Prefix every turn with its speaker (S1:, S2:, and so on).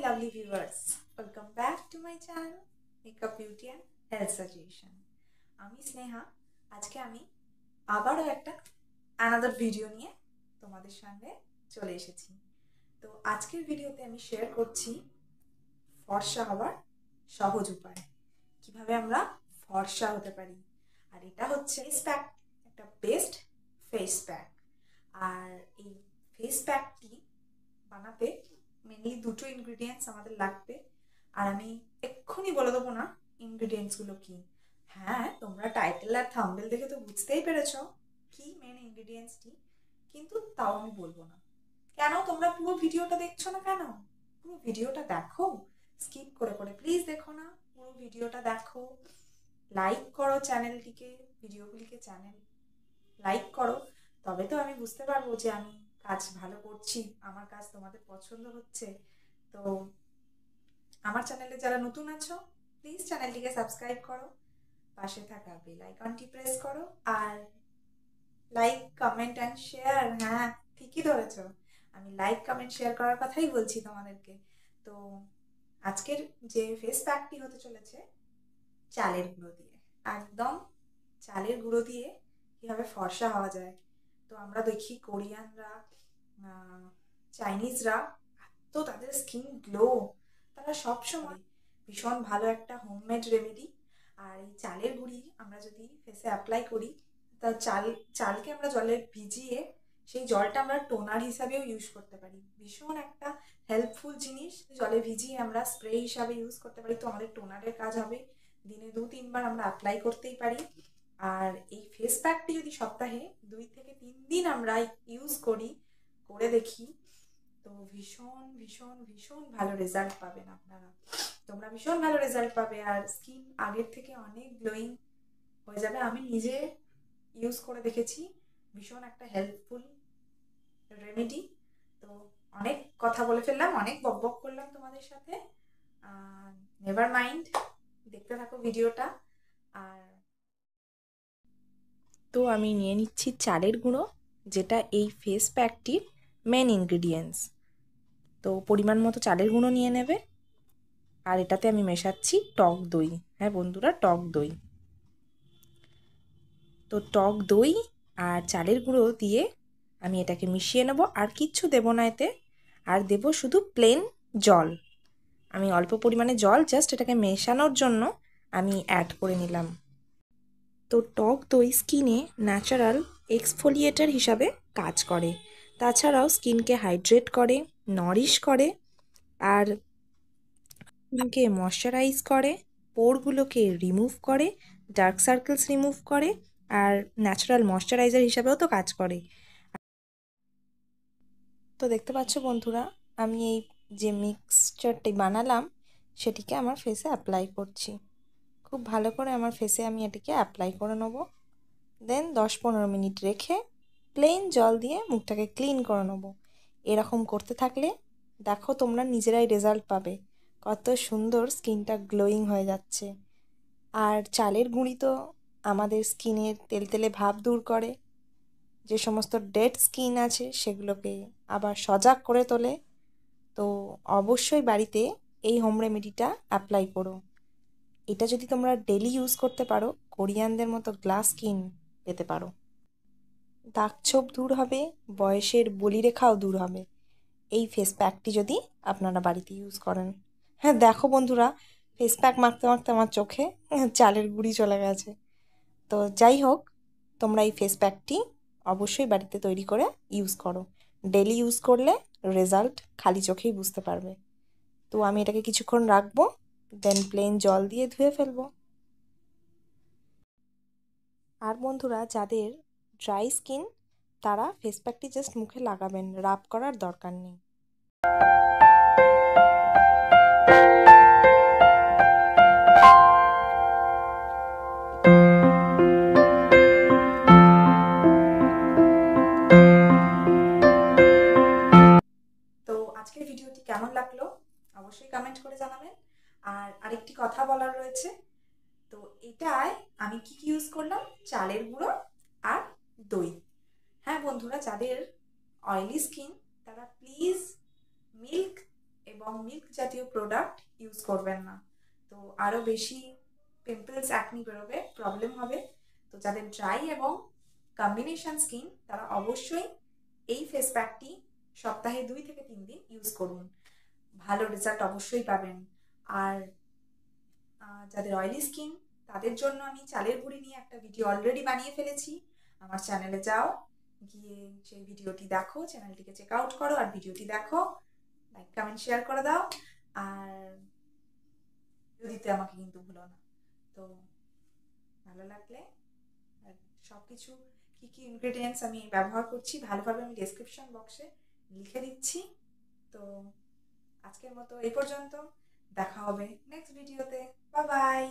S1: lovely viewers, welcome back to my channel Makeup Beauty and Health Suggestion. আমি স্নেহা। আজকে আমি আবারও একটা another ভিডিও নিয়ে তোমাদের সামনে চলে এসেছি। তো আজকের ভিডিওতে আমি শেয়ার করছি ফর্সা হওয়ার সহজ উপায়, কিভাবে আমরা ফর্সা হতে পারি। আর এটা হচ্ছে ফেস প্যাক, একটা বেস্ট ফেস প্যাক। আর এই ফেস প্যাকটি বানাতে মেনলি দুটো ইনগ্রিডিয়েন্টস আমাদের লাগবে, আর আমি এক্ষুনি বলে দেবো না ইনগ্রিডিয়েন্টসগুলো কি। হ্যাঁ, তোমরা টাইটেল আর থাম্বনেল দেখে তো বুঝতেই পেরেছ কি মেন ইনগ্রিডিয়েন্টসটি, কিন্তু তাও আমি বলবো না। কেন তোমরা পুরো ভিডিওটা দেখছো না? কেন পুরো ভিডিওটা দেখো, স্কিপ করে করে প্লিজ দেখো না, পুরো ভিডিওটা দেখো। লাইক করো চ্যানেলটিকে, ভিডিওগুলিকে চ্যানেল লাইক করো, তবে তো আমি বুঝতে পারবো যে আমি কাজ ভালো করছি, আমার কাজ তোমাদের পছন্দ হচ্ছে। তো আমার চ্যানেলে যারা নতুন আছো প্লিজ চ্যানেলটিকে সাবস্ক্রাইব করো, পাশে থাকা বেল আইকনটি প্রেস করো, আর লাইক কমেন্ট অ্যান্ড শেয়ার। হ্যাঁ, ঠিকই ধরেছো, আমি লাইক কমেন্ট শেয়ার করার কথাই বলছি তোমাদেরকে। তো আজকের যে ফেস প্যাকটি হতে চলেছে চালের গুঁড়ো দিয়ে, একদম চালের গুঁড়ো দিয়ে কীভাবে ফর্সা হওয়া যায়। তো আমরা দেখি কোরিয়ানরা, চাইনিজরা, তো তাদের স্কিন গ্লো, তারা সবসময় ভীষণ ভালো একটা হোমমেড রেমেডি। আর এই চালের গুঁড়ি আমরা যদি ফেসে অ্যাপ্লাই করি, তা চালকে আমরা জলে ভিজিয়ে সেই জলটা আমরা টোনার হিসাবেও ইউজ করতে পারি। ভীষণ একটা হেল্পফুল জিনিস, জলে ভিজিয়ে আমরা স্প্রে হিসাবে ইউজ করতে পারি। তো আমাদের টোনারের কাজ হবে, দিনে 2-3 বার আমরা অ্যাপ্লাই করতেই পারি। আর এই ফেস প্যাকটি যদি সপ্তাহে 2 থেকে 3 দিন আমরা ইউজ করে দেখি, তো ভীষণ ভীষণ ভীষণ ভালো রেজাল্ট পাবেন আপনারা। তোমরা ভীষণ ভালো রেজাল্ট পাবে, আর স্কিন আগের থেকে অনেক গ্লোয়িং হয়ে যাবে। আমি নিজে ইউজ করে দেখেছি, ভীষণ একটা হেল্পফুল রেমেডি। তো অনেক কথা বলে ফেললাম, অনেক বকবক করলাম তোমাদের সাথে, নেভার মাইন্ড, দেখতে থাকো ভিডিওটা। আর
S2: তো আমি নিয়ে নিচ্ছি চালের গুঁড়ো, যেটা এই ফেস প্যাকটির মেন ইনগ্রিডিয়েন্টস। তো পরিমাণ মতো চালের গুঁড়ো নিয়ে নেবে। আর এটাতে আমি মেশাচ্ছি টক দই। হ্যাঁ বন্ধুরা, টক দই। তো টক দই আর চালের গুঁড়ো দিয়ে আমি এটাকে মিশিয়ে নেব, আর কিচ্ছু দেবো না এতে। আর দেব শুধু প্লেন জল। আমি অল্প পরিমাণে জল জাস্ট এটাকে মেশানোর জন্য আমি অ্যাড করে নিলাম। তো টক দই স্কিনে ন্যাচারাল এক্সফোলিয়েটার হিসাবে কাজ করে, তাছাড়াও স্কিনকে হাইড্রেট করে, নরিশ করে, আর স্কিনকে ময়শ্চারাইজ করে, পোরগুলোকে রিমুভ করে, ডার্ক সার্কেলস রিমুভ করে, আর ন্যাচারাল ময়শ্চারাইজার হিসাবেও তো কাজ করে। তো দেখতে পাচ্ছ বন্ধুরা, আমি এই যে মিক্সচারটি বানালাম সেটিকে আমার ফেসে অ্যাপ্লাই করছি। খুব ভালো করে আমার ফেসে আমি এটিকে অ্যাপ্লাই করে নেব। দেন 10-15 মিনিট রেখে প্লেন জল দিয়ে মুখটাকে ক্লিন করে নেব। এরকম করতে থাকলে দেখো তোমরা নিজেরাই রেজাল্ট পাবে, কত সুন্দর স্কিনটা গ্লোয়িং হয়ে যাচ্ছে। আর চালের গুঁড়ি তো আমাদের স্কিনের তেলতেলে ভাব দূর করে, যে সমস্ত ডেড স্কিন আছে সেগুলোকে আবার সজাগ করে তোলে। তো অবশ্যই বাড়িতে এই হোম রেমেডিটা অ্যাপ্লাই করো। এটা যদি তোমরা ডেলি ইউজ করতে পারো, কোরিয়ানদের মতো গ্লাস স্কিন পেতে পারো। দাগছোপ দূর হবে, বয়সের বলিরেখাও দূর হবে এই ফেস প্যাকটি যদি আপনারা বাড়িতে ইউজ করেন। হ্যাঁ দেখো বন্ধুরা, ফেস প্যাক মাখতে মাখতে আমার চোখে চালের গুঁড়ি চলে গেছে। তো যাই হোক, তোমরা এই ফেস প্যাকটি অবশ্যই বাড়িতে তৈরি করে ইউজ করো। ডেলি ইউজ করলে রেজাল্ট খালি চোখেই বুঝতে পারবে। তো আমি এটাকে কিছুক্ষণ রাখবো, দেন প্লেন জল দিয়ে ধুয়ে ফেলবো। আর বন্ধুরা, যাদের ড্রাই স্কিন তারা ফেস প্যাকটি জাস্ট মুখে লাগাবেন, রাব করার দরকার নেই।
S1: তো আজকের ভিডিওটি কেমন লাগলো অবশ্যই কমেন্ট করে জানাবেন। আর আরেকটি কথা বলার রয়েছে, তো এটায় আমি কি ইউজ করলাম, চালের গুঁড়ো আর দই। হ্যাঁ বন্ধুরা, যাদের অয়েলি স্কিন তারা প্লিজ মিল্ক এবং মিল্ক জাতীয় প্রোডাক্ট ইউজ করবেন না, তো আরও বেশি পিম্পলস অ্যাকনি বেরোবে, প্রবলেম হবে। তো যাদের ড্রাই এবং কম্বিনেশন স্কিন তারা অবশ্যই এই ফেস প্যাকটি সপ্তাহে 2 থেকে 3 দিন ইউজ করুন, ভালো রেজাল্ট অবশ্যই পাবেন। আর যাদের অয়েলি স্কিন তাদের জন্য আমি চালের গুঁড়ি নিয়ে একটা ভিডিও অলরেডি বানিয়ে ফেলেছি, আমার চ্যানেলে যাও, গিয়ে সেই ভিডিওটি দেখো, চ্যানেলটিকে চেক আউট করো আর ভিডিওটি দেখো, লাইক কমেন্ট শেয়ার করে দাও, আর দিতে আমাকে কিন্তু ভুলো না। তো ভালো লাগলে সব কিছু কী কী ইনগ্রেডিয়েন্টস আমি ব্যবহার করছি ভালোভাবে আমি ডেসক্রিপশন বক্সে লিখে দিচ্ছি। তো আজকের মতো এই পর্যন্ত, দেখা হবে নেক্সট ভিডিওতে, বাই বাই।